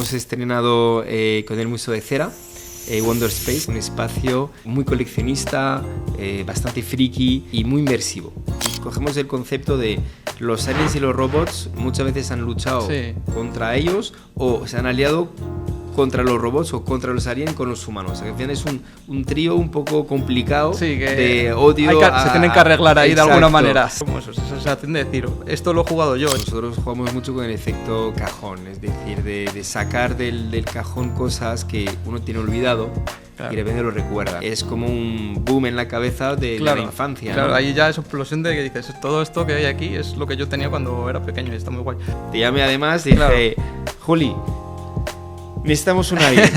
hemos estrenado con el Museo de Cera, Wonder Space, un espacio muy coleccionista, bastante friki y muy inmersivo. Cogemos el concepto de los aliens y los robots, muchas veces han luchado contra ellos o se han aliado contra los robots o contra los aliens con los humanos. O sea, que al final es un trío un poco complicado de odio. Se tienen que arreglar ahí de alguna manera. Como eso, se atiende a decir, esto lo he jugado yo. Nosotros jugamos mucho con el efecto cajón, es decir, de sacar del cajón cosas que uno tiene olvidado. Claro. Y de repente lo recuerda. Es como un boom en la cabeza de la infancia. Claro, ¿no? ahí ya es explosión de que dices, todo esto que hay aquí es lo que yo tenía cuando era pequeño y está muy guay. Te llamé además y dije, Juli, necesitamos un alien.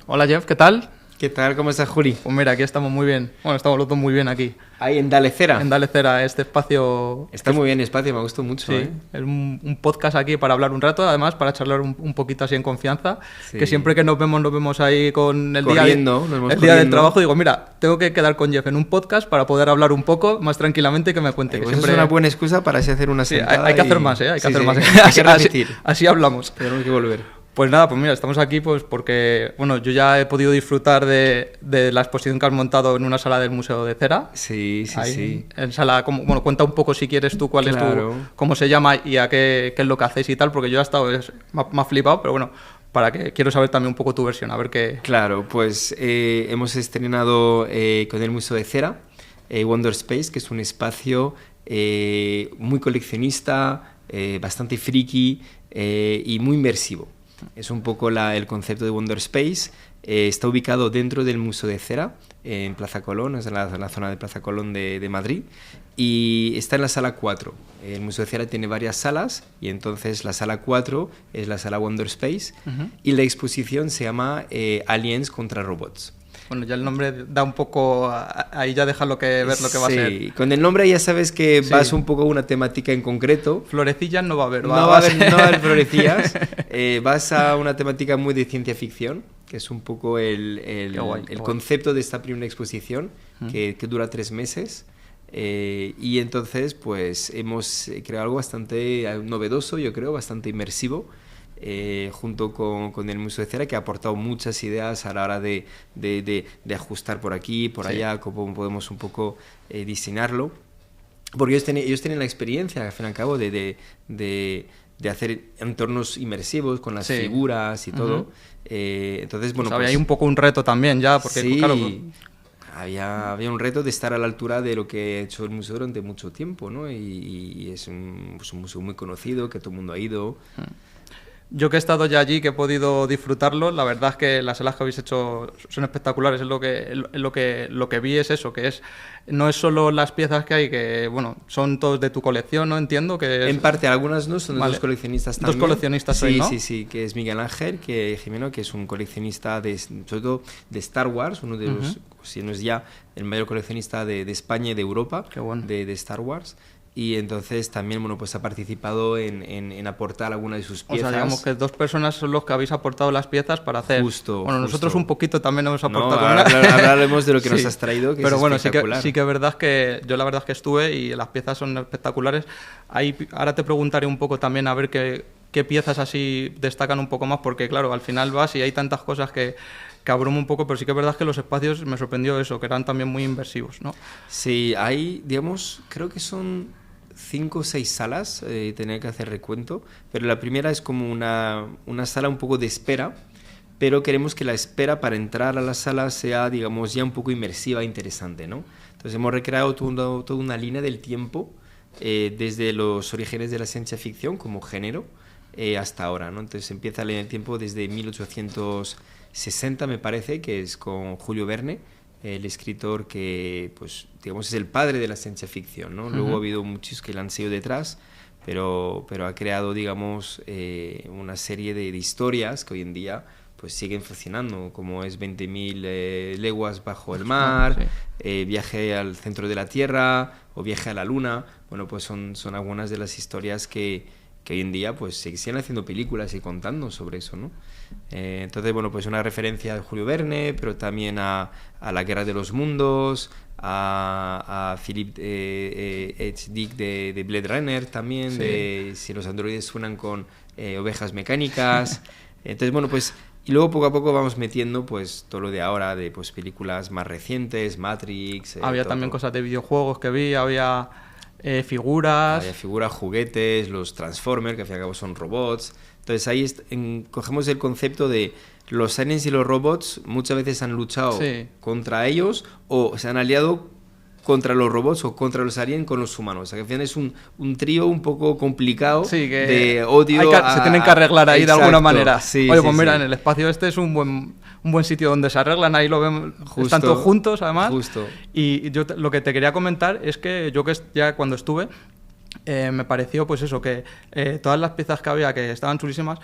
Hola Jeff, ¿qué tal? ¿Qué tal? ¿Cómo estás, Juli? Pues mira, aquí estamos muy bien. Bueno, estamos los dos muy bien aquí. Ahí en Dalecera. En Dalecera, este espacio... Está muy bien el espacio, me gustó mucho. Sí, es un podcast aquí para hablar un rato, además para charlar un poquito así en confianza. Sí. Que siempre que nos vemos ahí con el día del trabajo. Digo, mira, tengo que quedar con Jeff en un podcast para poder hablar un poco más tranquilamente y que me cuente. Pues que siempre... es una buena excusa para así hacer una sentada. Hay que hacer más, hay que hacer más. Así hablamos. Tenemos que volver. Pues nada, pues mira, estamos aquí pues porque, bueno, yo ya he podido disfrutar de la exposición que has montado en una sala del Museo de Cera. Sí. En sala, bueno, cuenta un poco si quieres tú cuál es cómo se llama y a qué es lo que hacéis y tal, porque yo he estado, me ha flipado, pero bueno, quiero saber también un poco tu versión, a ver qué... Claro, pues hemos estrenado con el Museo de Cera, Wonder Space, que es un espacio muy coleccionista, bastante friki y muy inmersivo. Es un poco el concepto de Wonder Space. Está ubicado dentro del Museo de Cera, en Plaza Colón, es en la zona de Plaza Colón de Madrid, y está en la sala 4. El Museo de Cera tiene varias salas, y entonces la sala 4 es la sala Wonder Space, y la exposición se llama Aliens contra Robots. Bueno, ya el nombre da un poco... Ahí ya deja ver lo que va a ser. Sí, con el nombre ya sabes que vas un poco a una temática en concreto. Florecillas no va a haber. No va a haber florecillas. Vas a una temática muy de ciencia ficción, que es un poco el concepto de esta primera exposición, que dura 3 meses. Y entonces pues hemos creado algo bastante novedoso, yo creo, bastante inmersivo. Junto con el Museo de Cera, que ha aportado muchas ideas a la hora de ajustar por aquí, por allá, cómo podemos un poco diseñarlo, porque ellos tienen la experiencia, al fin y al cabo, de hacer entornos inmersivos con las figuras y todo. Entonces, bueno, pues había un poco un reto también ya, porque claro... Había un reto de estar a la altura de lo que ha hecho el museo durante mucho tiempo, ¿no? Y es un museo muy conocido, que todo el mundo ha ido. Yo que he estado ya allí, que he podido disfrutarlo, la verdad es que las salas que habéis hecho son espectaculares. Lo que vi es eso, que no es solo las piezas que hay, que bueno, son todos de tu colección, ¿no? Entiendo que... En parte, algunas no, son de dos coleccionistas también. 2 coleccionistas sois, ¿no? Sí, que es Miguel Ángel Jimeno, que es un coleccionista sobre todo de Star Wars, uno de los, si no es ya el mayor coleccionista de España y de Europa. Qué bueno. de Star Wars. Y entonces también, bueno, pues ha participado en aportar alguna de sus piezas. O sea, digamos que 2 personas son los que habéis aportado las piezas para hacer... Bueno, nosotros un poquito también hemos aportado. Hablaremos de lo que nos has traído, que pero es bueno, espectacular. sí que es verdad que yo la verdad es que estuve y las piezas son espectaculares. Ahora te preguntaré un poco también a ver qué piezas así destacan un poco más, porque claro, al final vas y hay tantas cosas que abruma un poco, pero sí que es verdad que los espacios me sorprendió eso, que eran también muy inmersivos, ¿no? Sí, hay, digamos, creo que son 5 o 6 salas, tenía que hacer recuento, pero la primera es como una sala un poco de espera, pero queremos que la espera para entrar a la sala sea, digamos, ya un poco inmersiva e interesante, ¿no? Entonces hemos recreado toda una línea del tiempo, desde los orígenes de la ciencia ficción como género hasta ahora, ¿no? Entonces empieza la línea del tiempo desde 1860, me parece, que es con Julio Verne, el escritor que, pues, digamos, es el padre de la ciencia ficción, ¿no? Luego ha habido muchos que le han seguido detrás, pero ha creado, digamos, una serie de historias que hoy en día pues siguen fascinando, como es 20.000 leguas bajo el mar, Viaje al centro de la Tierra o Viaje a la Luna. Bueno, pues son algunas de las historias que hoy en día pues se siguen haciendo películas y contando sobre eso, ¿no? Entonces, bueno, pues una referencia a Julio Verne, pero también a la Guerra de los Mundos, a Philip H. Dick de Blade Runner también, Sí. de si los androides suenan con ovejas mecánicas. Entonces, bueno, pues... Y luego poco a poco vamos metiendo pues todo lo de ahora, de pues películas más recientes, Matrix... Había todo, también cosas de videojuegos que vi, había figuras... Había figuras, juguetes, los Transformers, que al fin y al cabo son robots. Entonces ahí cogemos el concepto de los aliens y los robots muchas veces han luchado Sí. contra ellos o se han aliado contra los robots o contra los aliens con los humanos. O sea, que al final es un trío un poco complicado Sí, que de odio. se tienen que arreglar ahí de alguna Exacto. manera. Sí, Oye, sí, pues mira, sí. en el espacio este es un buen sitio donde se arreglan, ahí lo vemos, Justo, están todos juntos además. justo. Y yo lo que te quería comentar es que yo que ya cuando estuve, me pareció pues eso, que todas las piezas que había, que estaban chulísimas,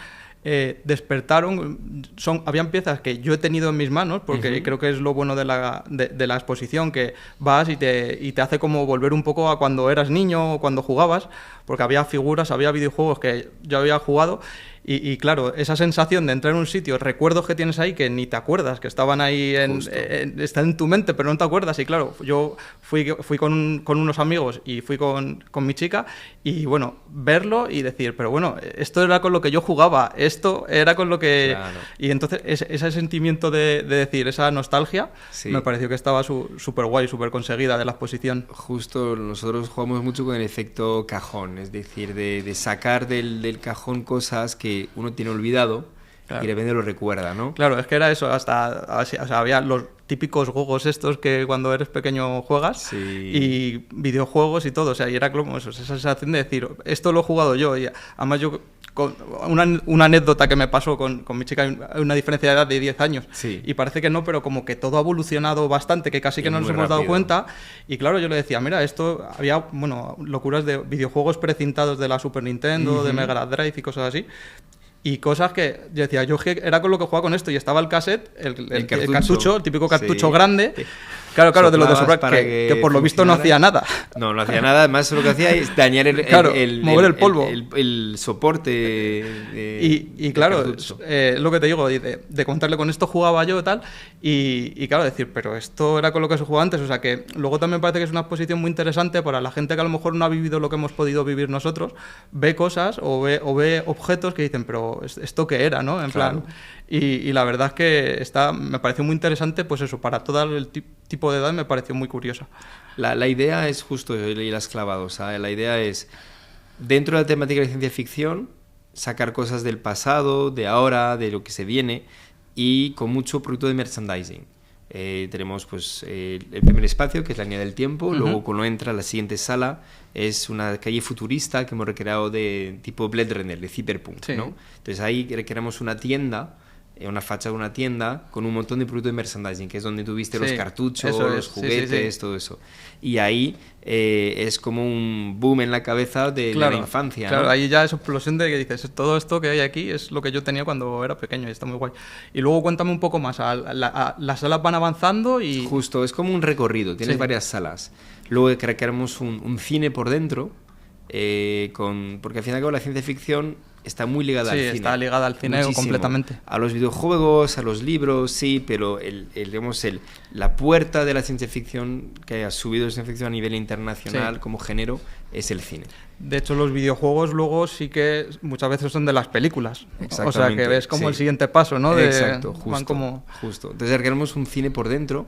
despertaron, habían piezas que yo he tenido en mis manos, porque creo que es lo bueno de la exposición, que vas y te hace como volver un poco a cuando eras niño o cuando jugabas, porque había figuras, había videojuegos que yo había jugado. Y claro, esa sensación de entrar en un sitio, recuerdos que tienes ahí que ni te acuerdas, que estaban ahí, están en tu mente, pero no te acuerdas. Y claro, yo fui con unos amigos y fui con mi chica, y bueno, verlo y decir, pero bueno, esto era con lo que yo jugaba, esto era con lo que... Claro. Y entonces ese sentimiento de decir, esa nostalgia, Sí. me pareció que estaba súper guay, súper conseguida de la exposición. Justo nosotros jugamos mucho con el efecto cajón, es decir, de sacar del cajón cosas que uno tiene olvidado Claro. y de repente lo recuerda, ¿no? Claro, es que era eso, o sea, había los típicos gogos estos que cuando eres pequeño juegas, Sí. y videojuegos y todo, o sea, y era como eso, esa sensación de decir, esto lo he jugado yo, y además yo, con una anécdota que me pasó con mi chica, hay una diferencia de edad de 10 años, Sí. y parece que no, pero como que todo ha evolucionado bastante, que casi que Y no nos muy hemos dado rápido. cuenta, y claro, yo le decía, mira, esto había, bueno, locuras de videojuegos precintados de la Super Nintendo, de Mega Drive y cosas así. Y cosas que yo decía, yo era con lo que jugaba con esto, y estaba el cassette, el cartucho, el típico cartucho Sí. grande. Claro, de los de Soplabas Sopra, para que por lo visto no hacía funcionara. nada. No hacía nada, además lo que hacía es dañar Claro, mover el polvo. el soporte Y del claro, cartucho. lo que te digo, de contarle con esto jugaba yo y tal, y claro, decir, pero esto era con lo que se jugaba antes, o sea que luego también parece que es una exposición muy interesante para la gente que a lo mejor no ha vivido lo que hemos podido vivir nosotros, ve cosas o ve objetos que dicen, pero ¿esto qué era, no? En Claro. plan, y la verdad es que me pareció muy interesante, pues eso, para todo el tipo de edad me pareció muy curiosa. La idea es justo, y la has clavado, o sea, la idea es, dentro de la temática de ciencia ficción, sacar cosas del pasado, de ahora, de lo que se viene, y con mucho producto de merchandising. Tenemos pues el primer espacio, que es la línea del tiempo, luego cuando entra la siguiente sala es una calle futurista que hemos recreado de tipo Blade Runner, de Cyberpunk, Sí. ¿no? Entonces ahí recreamos una tienda, una fachada de una tienda con un montón de productos de merchandising, que es donde tuviste los Sí, cartuchos, eso es, los sí, juguetes, sí. todo eso. Y ahí es como un boom en la cabeza de la infancia, Claro, ¿no? ahí ya es explosión de que dices, todo esto que hay aquí es lo que yo tenía cuando era pequeño y está muy guay. Y luego cuéntame un poco más, las salas van avanzando y... Justo, es como un recorrido, tienes Sí. varias salas. Luego creamos un cine por dentro, porque al final y al cabo la ciencia ficción está muy ligada al Sí, cine. está ligada al cine Muchísimo. completamente. A los videojuegos, a los libros, sí, pero digamos, la puerta de la ciencia ficción que ha subido la ciencia ficción a nivel internacional Sí. como género es el cine. De hecho, los videojuegos luego sí que muchas veces son de las películas. O sea, que Exactamente, ves como sí. el siguiente paso, ¿no? Exacto, van justo, como... justo. Entonces creamos un cine por dentro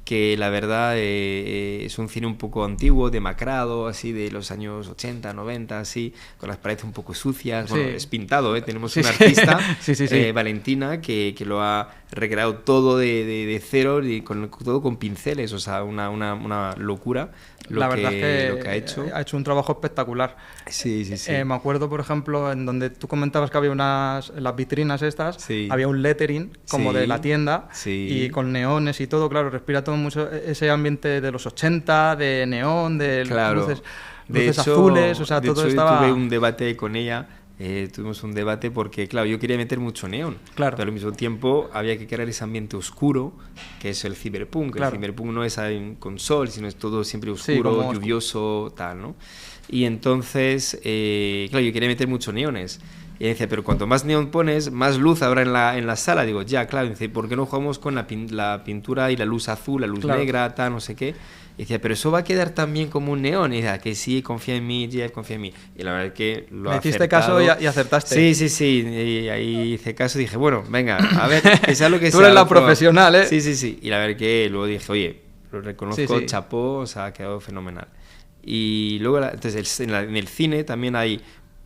que la verdad es un cine un poco antiguo, demacrado, así de los años 80, 90, así, con las paredes un poco sucias. Sí. Bueno, es pintado, ¿eh? Tenemos Sí, una sí. artista, Sí. Valentina, que lo ha recreado todo de cero, y todo con pinceles, o sea, una locura La verdad es lo que ha hecho. un trabajo espectacular. Sí, sí, sí. Me acuerdo, por ejemplo, en donde tú comentabas que había en las vitrinas estas, Sí. había un lettering como Sí. de la tienda, Sí. y con neones y todo, claro, respira todo mucho ese ambiente de los 80, de neón, de Claro. luces De hecho, azules, o sea, de todo hecho, estaba... Tuve un debate con ella, tuvimos un debate porque, claro, yo quería meter mucho neón, Claro. pero al mismo tiempo había que crear ese ambiente oscuro, que es el cyberpunk. Claro. El cyberpunk no es con sol, sino es todo siempre Sí, oscuro, como lluvioso, tal, ¿no? Y entonces, claro, yo quería meter muchos neones. Y ella decía, pero cuanto más neón pones, más luz habrá en la sala. Digo, ya, claro. Y dice, ¿por qué no jugamos con la pintura y la luz azul, la luz Claro. negra, tal, no sé qué? Y decía, pero eso va a quedar también como un neón. Y decía, que sí, confía en mí, Jeff, confía en mí. Y la verdad es que lo Me ha hiciste acertado. caso y acertaste. Sí. Y ahí hice caso y dije, bueno, venga, a ver, que sea lo que sea. Tú eres la profesional, ¿eh? Sí. Y la verdad que luego dije, oye, lo reconozco, Sí. chapó, o sea, ha quedado fenomenal. Y luego, entonces, en el cine también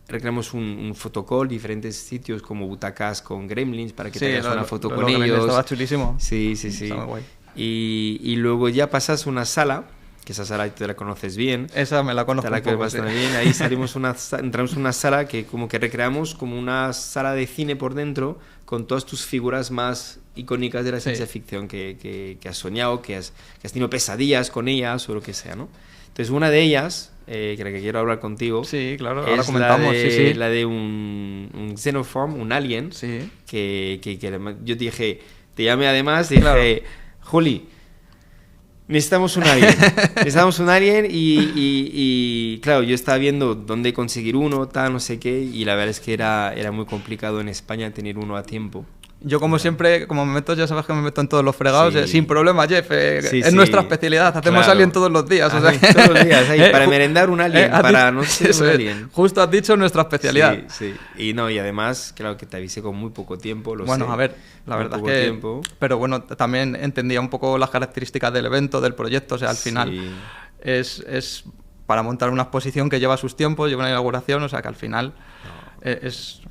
recreamos un fotocall, diferentes sitios como butacas con gremlins para que te hagas una foto con ellos. Estaba chulísimo. Sí. Está muy guay. Y luego ya pasas una sala, que esa sala te la conoces bien. Esa me la conozco un poco, bastante bien. Ahí entramos en una sala que como que recreamos como una sala de cine por dentro con todas tus figuras más icónicas de la ciencia ficción que has soñado, que has tenido pesadillas con ellas o lo que sea, ¿no? Entonces una de ellas, que la que quiero hablar contigo, sí, claro, es ahora comentamos, la de un Xenoform, un alien, sí. que yo te dije, te llamé además, dije, claro. Juli, necesitamos un alien y claro, yo estaba viendo dónde conseguir uno, tal, no sé qué, y la verdad es que era muy complicado en España tener uno a tiempo. Yo como siempre, como me meto, ya sabes que me meto en todos los fregados, sin problema, Jeff, es nuestra especialidad, hacemos alien todos los días. O sea, todos los días, para merendar un alien, para no sé, un alien. Justo has dicho nuestra especialidad. Sí. Y además, claro que te avisé con muy poco tiempo, Bueno, a ver, la verdad es que... Tiempo. Pero bueno, también entendía un poco las características del evento, del proyecto, o sea, al final es para montar una exposición que lleva sus tiempos, lleva una inauguración, o sea, que al final es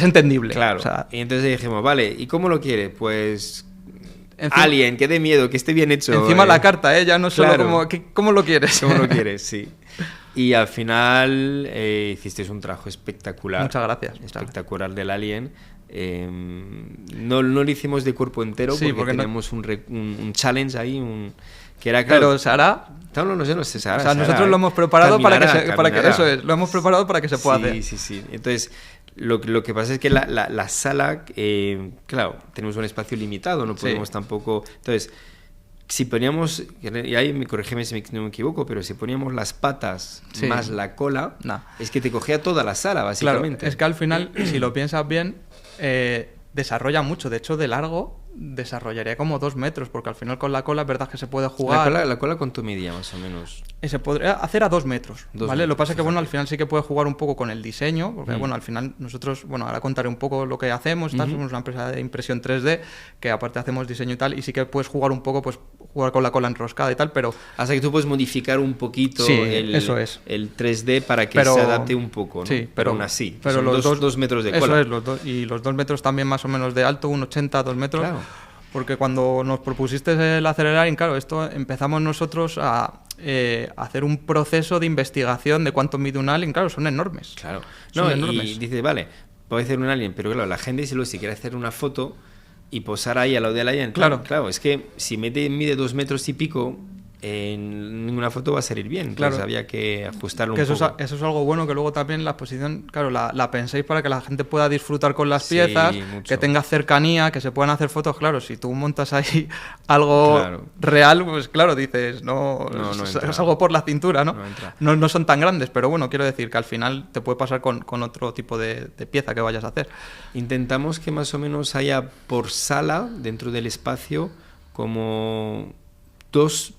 entendible. Claro, o sea, y entonces dijimos, vale, ¿y cómo lo quiere? Pues alien, que dé miedo, que esté bien hecho. Encima la carta, ya no solo como, ¿cómo lo quieres? ¿Cómo lo quieres? Sí. Y al final hiciste un trabajo espectacular. Muchas gracias. Espectacular del alien. No lo hicimos de cuerpo entero porque teníamos un challenge ahí, que era claro. Pero se hará. No sé, se hará. O sea, nosotros lo hemos preparado para que eso es, lo hemos preparado para que se pueda hacer. Sí. Entonces, lo que pasa es que la sala, claro, tenemos un espacio limitado, no podemos tampoco. Entonces, si poníamos, y ahí corrígeme si no me equivoco, pero si poníamos las patas más la cola, es que te cogía toda la sala, básicamente. Claro, es que al final, si lo piensas bien, desarrolla mucho. De hecho, de largo desarrollaría como 2 metros, porque al final con la cola es verdad que se puede jugar. La cola ¿cuánto medía más o menos? Se podría hacer a 2 metros, ¿vale? Lo que pasa es que, bueno, al final sí que puedes jugar un poco con el diseño, porque, bueno, al final nosotros, bueno, ahora contaré un poco lo que hacemos, somos una empresa de impresión 3D, que aparte hacemos diseño y tal, y sí que puedes jugar un poco, pues jugar con la cola enroscada y tal, pero... Hasta que tú puedes modificar un poquito el 3D para que se adapte un poco, ¿no? Sí, pero aún así, pero son los 2 metros de cola. Eso es, y los 2 metros también más o menos de alto, 1,80, 2 metros. Claro. Porque cuando nos propusiste el acelerar, claro, esto empezamos nosotros a hacer un proceso de investigación de cuánto mide un alien. Claro, son enormes. Claro. Son enormes. Y dices, vale, puede ser un alien, pero claro, la gente si quiere hacer una foto y posar ahí al lado del alien, claro, es que si mide 2 metros y pico, en ninguna foto va a salir bien. Claro. Entonces había que ajustarlo un poco. Eso es algo bueno, que luego también la exposición, claro, la penséis para que la gente pueda disfrutar con las piezas, que tenga cercanía, que se puedan hacer fotos. Claro, si tú montas ahí algo real, pues claro, dices, no es algo por la cintura, ¿no? No son tan grandes, pero bueno, quiero decir que al final te puede pasar con otro tipo de pieza que vayas a hacer. Intentamos que más o menos haya por sala, dentro del espacio, como... Dos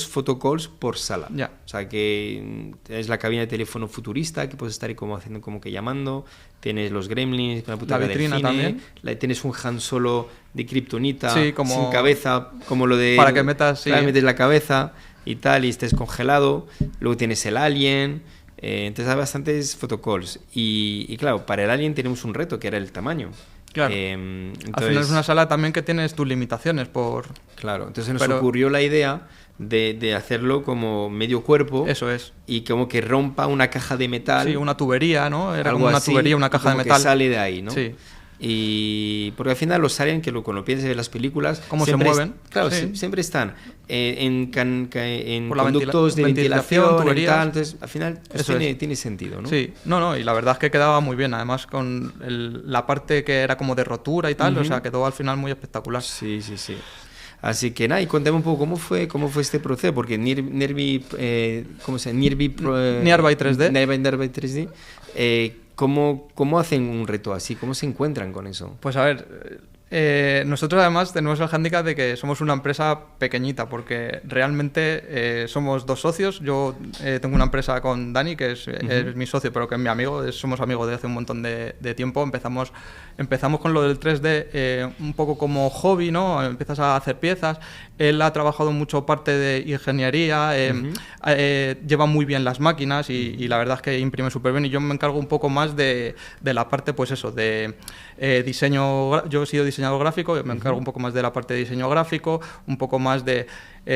photocalls por sala. O sea, que es la cabina de teléfono futurista, que puedes estar ahí como haciendo como que llamando. Tienes los gremlins, la vitrina del cine, también. Tienes un Han Solo de kriptonita, sin cabeza, como lo de... Para que metas... metes la cabeza y tal, y estés congelado. Luego tienes el alien... entonces hay bastantes photocalls. Y claro, para el alien tenemos un reto, que era el tamaño. Claro. Entonces, al final es una sala también que tienes tus limitaciones por... Claro, entonces nos ocurrió la idea de hacerlo como medio cuerpo. Eso es. Y como que rompa una caja de metal. Sí, una tubería, ¿no? Era algo como una así, tubería, una caja de metal. Que sale de ahí, ¿no? Sí. Y porque al final los aliens, que cuando piensas en las películas... ¿Cómo se mueven? Claro, siempre están en conductos de ventilación, tuberías. Entonces, al final tiene sentido, ¿no? Sí, y la verdad es que quedaba muy bien, además con la parte que era como de rotura y tal, o sea, quedó al final muy espectacular. Sí. Así que nada, y cuéntame un poco cómo fue este proceso, porque Nearby 3D, ¿cómo hacen un reto así? ¿Cómo se encuentran con eso? Pues a ver, Nosotros además tenemos el hándicap de que somos una empresa pequeñita, porque realmente somos 2 socios. Yo tengo una empresa con Dani, que es mi socio, pero que es mi amigo, somos amigos de hace un montón de tiempo. Empezamos con lo del 3D un poco como hobby, ¿no? Empiezas a hacer piezas. Él ha trabajado mucho parte de ingeniería, lleva muy bien las máquinas y la verdad es que imprime súper bien, y yo me encargo un poco más de la parte, pues eso, de diseño. Yo he sido diseñador gráfico, me encargo un poco más de la parte de diseño gráfico, un poco más de...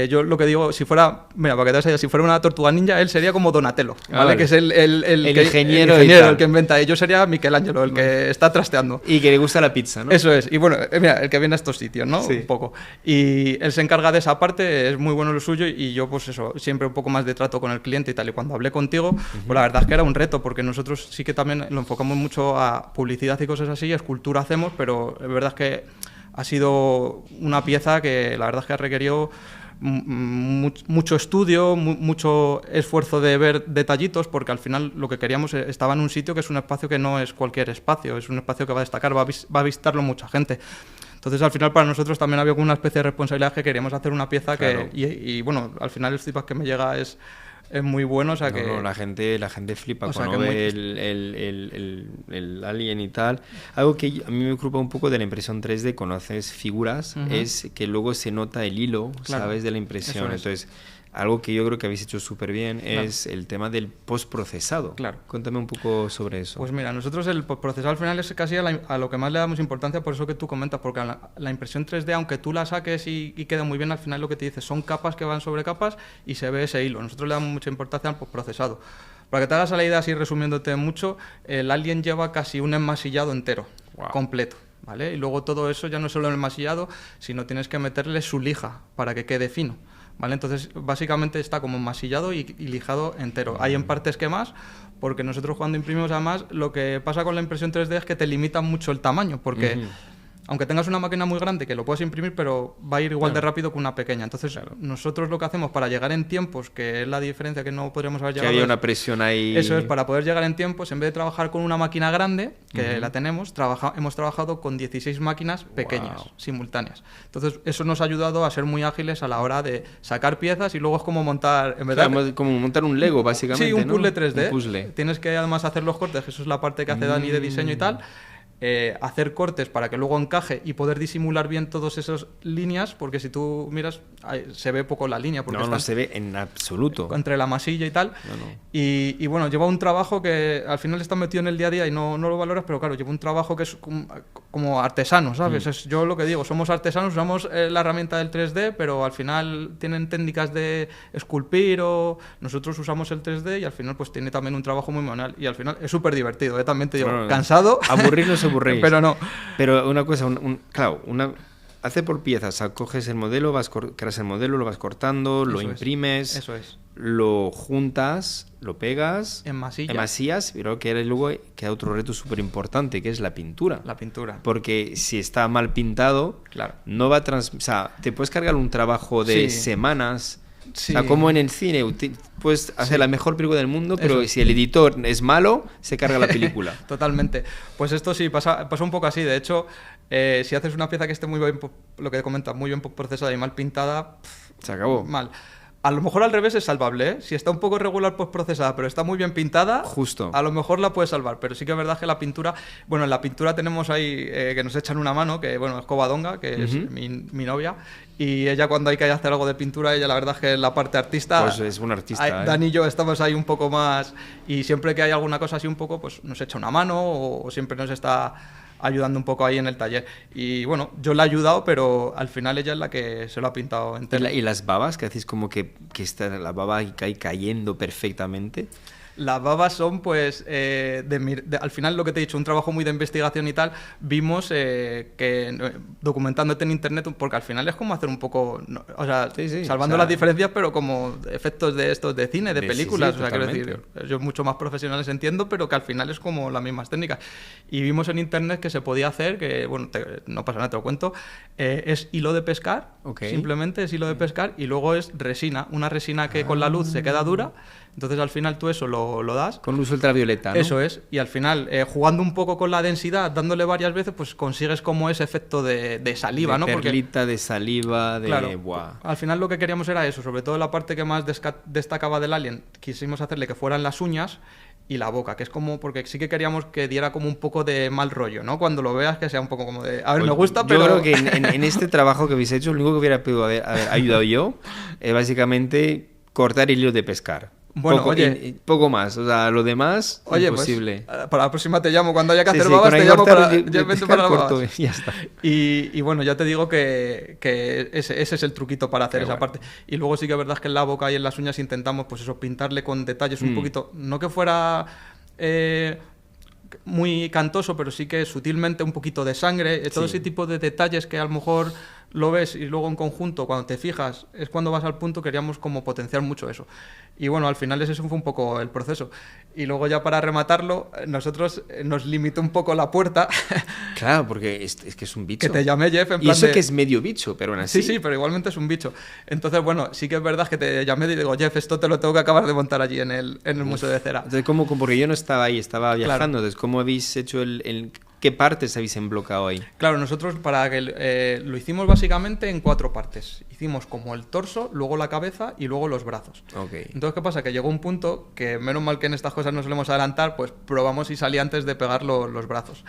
yo lo que digo, si fuera... Mira, para que te veas, si fuera una tortuga ninja, él sería como Donatello, ¿vale? Vale. Que es el ingeniero, el que inventa. Y yo sería Michelangelo, el que está trasteando. Y que le gusta la pizza, ¿no? Eso es. Y bueno, mira, el que viene a estos sitios, ¿no? Sí. Un poco. Y él se encarga de esa parte, es muy bueno lo suyo, y yo, pues eso, siempre un poco más de trato con el cliente y tal. Y cuando hablé contigo, pues la verdad es que era un reto, porque nosotros sí que también lo enfocamos mucho a publicidad y cosas así, escultura hacemos, pero es verdad que ha sido una pieza que la verdad es que ha requerido mucho estudio, mucho esfuerzo de ver detallitos, porque al final lo que queríamos estaba en un sitio que es un espacio que no es cualquier espacio, es un espacio que va a destacar, va a visitarlo mucha gente. Entonces, al final, para nosotros también había una especie de responsabilidad, que queríamos hacer una pieza. Claro. Y bueno, al final el feedback que me llega es muy bueno, o sea que... No, la gente flipa cuando ve el alien y tal. Algo que a mí me preocupa un poco de la impresión 3D, cuando haces figuras, es que luego se nota el hilo, claro, ¿sabes?, de la impresión. Entonces, algo que yo creo que habéis hecho súper bien, claro, es el tema del postprocesado. Claro. Cuéntame un poco sobre eso. Pues mira, nosotros el postprocesado al final es casi a lo que más le damos importancia, por eso que tú comentas, porque la impresión 3D, aunque tú la saques y quede muy bien, al final lo que te dices son capas que van sobre capas y se ve ese hilo. Nosotros le damos mucha importancia al postprocesado. Para que te hagas la idea, así resumiéndote mucho, el Alien lleva casi un enmasillado entero, completo, ¿vale? Y luego todo eso ya no es solo el enmasillado, sino tienes que meterle su lija para que quede fino, ¿vale? Entonces, básicamente está como enmasillado y lijado entero. Hay en partes que más, porque nosotros cuando imprimimos, además, lo que pasa con la impresión 3D es que te limita mucho el tamaño, porque... Aunque tengas una máquina muy grande que lo puedes imprimir, pero va a ir igual de rápido que una pequeña. Entonces, nosotros lo que hacemos para llegar en tiempos, que es la diferencia que no podríamos haber llegado... Que había una presión ahí... Eso es, para poder llegar en tiempos, en vez de trabajar con una máquina grande, que la tenemos, hemos trabajado con 16 máquinas pequeñas, simultáneas. Entonces, eso nos ha ayudado a ser muy ágiles a la hora de sacar piezas, y luego es como montar... En verdad, como montar un Lego, básicamente, sí, un puzzle 3D. Un puzzle. Tienes que además hacer los cortes, que eso es la parte que hace Dani de diseño y tal. Hacer cortes para que luego encaje y poder disimular bien todas esas líneas, porque si tú miras se ve poco la línea, porque no se ve en absoluto entre la masilla y tal. Y bueno, lleva un trabajo que al final está metido en el día a día y no lo valoras, pero claro, lleva un trabajo que es como artesano, ¿sabes? Es yo lo que digo, somos artesanos, usamos la herramienta del 3D, pero al final tienen técnicas de esculpir, o nosotros usamos el 3D, y al final pues tiene también un trabajo muy manual, y al final es súper divertido, también te digo, cansado. Aburrirnos se aburréis. Pero no. Pero una cosa, hace por piezas, o sea, coges el modelo, creas el modelo, lo vas cortando, lo imprimes, lo juntas, lo pegas, enmasillas, pero que luego queda otro reto súper importante, que es la pintura. La pintura. Porque si está mal pintado, claro, no va a o sea, te puedes cargar un trabajo de semanas. Sí. O sea, como en el cine, puedes hacer la mejor película del mundo, pero si el editor es malo, se carga la película. Totalmente. Pues esto sí, pasa un poco así. De hecho, si haces una pieza que esté muy bien, lo que comentas, muy bien procesada y mal pintada, se acabó. Mal. A lo mejor al revés es salvable, ¿eh? Si está un poco irregular postprocesada, pero está muy bien pintada, justo, a lo mejor la puedes salvar. Pero sí que es verdad que la pintura... Bueno, en la pintura tenemos ahí que nos echan una mano, que bueno, es Covadonga, que es mi novia, y ella, cuando hay que hacer algo de pintura, ella la verdad es que es la parte artista... Pues es una artista, Dani y yo estamos ahí un poco más, y siempre que hay alguna cosa así un poco, pues nos echa una mano, o siempre nos está ayudando un poco ahí en el taller. Y bueno, yo la he ayudado, pero al final ella es la que se lo ha pintado entero. ¿Y las babas? Que hacéis como que está la baba ahí cayendo perfectamente. Las babas son, pues, al final lo que te he dicho, un trabajo muy de investigación y tal. Vimos que documentándote en internet, porque al final es como hacer un poco, o sea, salvando las diferencias, pero como efectos de estos de cine, de películas. O sea, quiero decir, yo mucho más profesionales entiendo, pero que al final es como las mismas técnicas. Y vimos en internet que se podía hacer, que bueno, no pasa nada, te lo cuento, es hilo de pescar, simplemente es hilo de pescar, y luego es resina, una resina que con la luz se queda dura, Entonces al final tú eso lo das. Con luz ultravioleta, ¿no? Eso es, y al final, jugando un poco con la densidad, dándole varias veces, pues consigues como ese efecto de saliva, de ¿no? perlita, de saliva, de... Claro, Buah. al final lo que queríamos era eso, sobre todo la parte que más destacaba del Alien, quisimos hacerle que fueran las uñas y la boca, que es como, porque sí que queríamos que diera como un poco de mal rollo, ¿no? Cuando lo veas que sea un poco como de, a ver, Pues me gusta, yo pero... creo que en este trabajo que habéis hecho, lo único que hubiera podido haber ayudado yo es básicamente cortar el hilo de pescar. Bueno, oye, poco más, o sea, lo demás, oye, imposible. Pues, para la próxima te llamo, cuando haya que hacer Sí, babas con te ahí llamo cortar para, el- ya vente para las corto, babas. ya está. Y bueno, ya te digo que ese es el truquito para hacer Qué esa bueno. parte. Y luego sí que es verdad que en la boca y en las uñas intentamos, pues eso, pintarle con detalles un Mm. poquito, no que fuera muy cantoso, pero sí que sutilmente un poquito de sangre, todo Sí. ese tipo de detalles que a lo mejor lo ves y luego en conjunto, cuando te fijas, es cuando vas al punto, queríamos como potenciar mucho eso. Y bueno, al final ese fue un poco el proceso. Y luego ya para rematarlo, nosotros nos limitó un poco la puerta, Claro, porque es que es un bicho. que te llamé Jeff en Y plan eso de... que es medio bicho, pero aún así. Sí, pero igualmente es un bicho. Entonces, bueno, sí que es verdad que te llamé y digo, Jeff, esto te lo tengo que acabar de montar allí en el Museo de Cera. Entonces, porque yo no estaba ahí, estaba viajando. Entonces, ¿cómo habéis hecho qué partes habéis emblocado ahí? Claro, nosotros para que lo hicimos básicamente en 4 partes. Hicimos como el torso, luego la cabeza y luego los brazos. Ok. Entonces, ¿qué pasa? Que llegó un punto que, menos mal que en estas cosas no solemos adelantar, pues probamos y salía antes de pegar los brazos.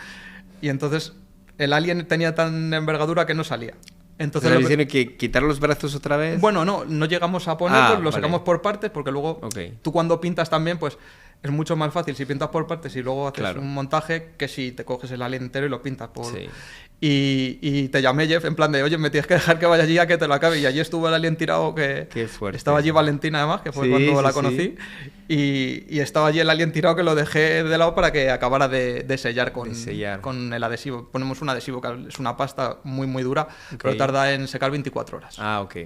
Y entonces el alien tenía tan envergadura que no salía. Entonces, Entonces, ¿tiene que quitar los brazos otra vez? bueno, no llegamos a ponerlos, lo vale. sacamos por partes, porque luego Ok. tú cuando pintas también, pues es mucho más fácil si pintas por partes y luego haces Claro. un montaje que si te coges el alien entero y lo pintas por... Sí. Y te llamé, Jeff, en plan de, oye, me tienes que dejar que vaya allí a que te lo acabe. Y allí estuvo el alien tirado, que Qué fuerte. estaba allí Valentina además, que fue Sí, cuando la sí, conocí. Y estaba allí el alien tirado que lo dejé de lado para que acabara de sellar con, De sellar. con el adhesivo. Ponemos un adhesivo que es una pasta muy, muy dura, Ok. pero tarda en secar 24 horas. Ah, ok.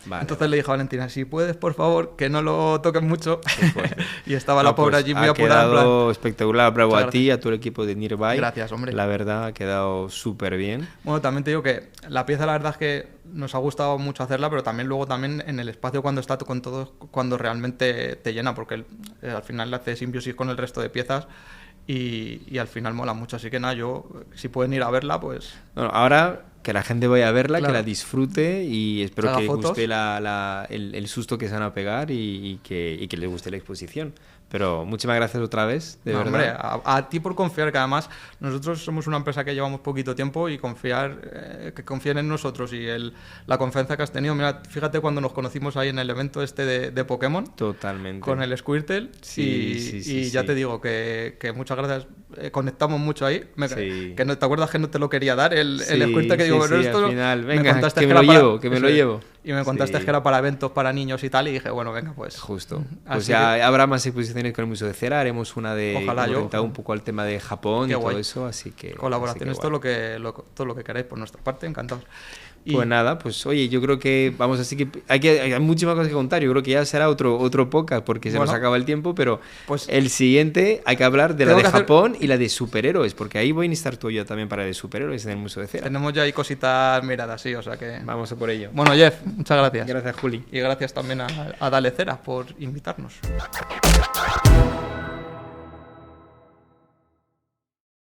Vale. Entonces le dije a Valentina, si puedes, por favor, que no lo toques mucho. Qué fuerte. Y estaba No, la pobre pues, allí muy ha apurada. en plan, quedado espectacular, bravo Muchas a ti, a todo el equipo de Nearby. Gracias, hombre. La verdad, ha quedado súper bien. Bueno, también te digo que la pieza la verdad es que nos ha gustado mucho hacerla, pero también luego también en el espacio cuando está con todo, cuando realmente te llena, porque al final le hace simbiosis con el resto de piezas y al final mola mucho. Así que nada, yo, si pueden ir a verla, pues... Bueno, ahora que la gente vaya a verla, Claro. que la disfrute y espero Haga que fotos. guste el susto que se van a pegar y que les guste la exposición. Pero muchísimas gracias otra vez, de No, verdad. hombre, a ti por confiar, que además nosotros somos una empresa que llevamos poquito tiempo y que confíen en nosotros y la confianza que has tenido. Mira, fíjate cuando nos conocimos ahí en el evento este de Pokémon. Totalmente. Con el Squirtle Sí, y ya sí. te digo que muchas gracias, conectamos mucho ahí. Sí. Que no, ¿te acuerdas que no te lo quería dar el Sí, Squirtle? Que sí, digo, bueno, sí, esto al final, me venga, contaste que me era lo para- llevo, que me eso lo es. llevo. Y me contaste Sí. que era para eventos para niños y tal, y dije, bueno, venga, pues... Justo. Así Pues ya que- habrá más exposiciones con el Museo de Cera, haremos una Ojalá yo. orientada un poco al tema de Japón Qué y todo guay. eso, así que... Colaboraciones, así que todo lo que queráis por nuestra parte, encantados. Y Pues nada, pues oye, yo creo que vamos así que hay muchísimas cosas que contar. Yo creo que ya será otro podcast porque se nos Bueno, acaba el tiempo, pero pues el siguiente hay que hablar de la tengo de que hacer- Japón y la de superhéroes, porque ahí voy a necesitar tú y yo también para la de superhéroes en el Museo de Cera. tenemos ya ahí cositas miradas, sí, o sea que... Vamos a por ello. Bueno, Jeff, muchas gracias. Gracias, Juli. Y gracias también a Dale Cera por invitarnos.